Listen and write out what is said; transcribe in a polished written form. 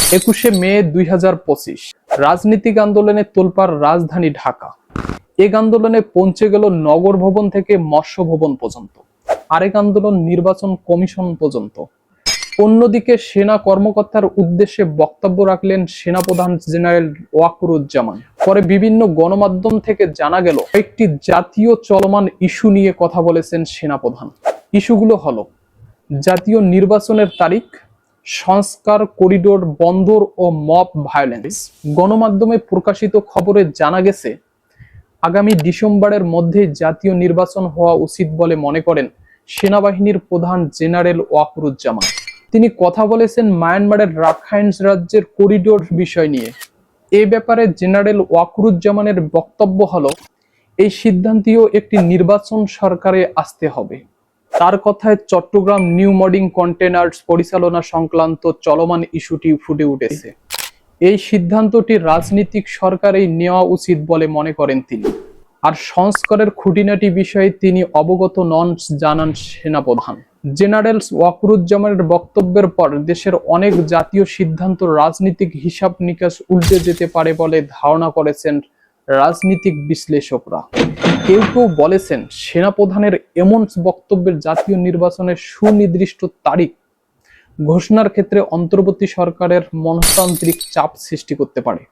21শে মে 2025 রাজনীতিক আন্দোলনে তোলপাড় রাজধানী ঢাকা। এক আন্দোলনে পৌঁছে গেল নগর ভবন থেকে মৎস্য ভবন পর্যন্ত, আরেক আন্দোলন নির্বাচন কমিশন পর্যন্ত। অন্যদিকে সেনা কর্মকর্তার উদ্দেশ্যে বক্তব্য রাখলেন সেনাপ্রধান জেনারেল ওয়াকারুজ্জামান। পরে বিভিন্ন গণমাধ্যম থেকে জানা গেল একটি জাতীয় চলমান ইস্যু নিয়ে কথা বলেছেন সেনাপ্রধান। ইস্যুগুলো হলো জাতীয় নির্বাচনের তারিখ, সংস্কার, করিডোর, বন্দর ও মব ভায়োলেন্স। গণমাধ্যমে প্রকাশিত খবরে জানা গেছে আগামী ডিসেম্বরের মধ্যে জাতীয় নির্বাচন হওয়া উচিত বলে মনে করেন সেনাবাহিনীর প্রধান জেনারেল ওয়াকারুজ্জামান। তিনি কথা বলেছেন মায়ানমারের রাখাইন রাজ্যের করিডোর বিষয় নিয়ে। এ ব্যাপারে জেনারেল ওয়াকারুজ্জামানের বক্তব্য হলো, এই সিদ্ধান্তেও একটি নির্বাচন সরকারে আসতে হবে। তার কথায় চট্টগ্রাম নিউ মডিং কন্টেনার্স পরিচালনা সংক্রান্ত চলমান ইস্যুটি ফুটে উঠেছে। এই সিদ্ধান্তটি রাজনৈতিক সরকারেই নেওয়া উচিত বলে মনে করেন তিনি। আর সংস্কারের খুঁটিনাটি বিষয়ে তিনি অবগত নন জানান সেনাপ্রধান। জেনারেল ওয়াকারুজ্জামানের বক্তব্যের পর দেশের অনেক জাতীয় সিদ্ধান্ত রাজনৈতিক হিসাব নিকাশ উল্টে যেতে পারে বলে ধারণা করেছেন রাজনৈতিক বিশ্লেষকরা। কেউ কেউ বলেছেন সেনাপ্রধানের এমন বক্তব্যের জাতীয় নির্বাচনের সুনির্দিষ্ট তারিখ ঘোষণার ক্ষেত্রে অন্তর্বর্তী সরকারের মনস্তান্ত্রিক চাপ সৃষ্টি করতে পারে।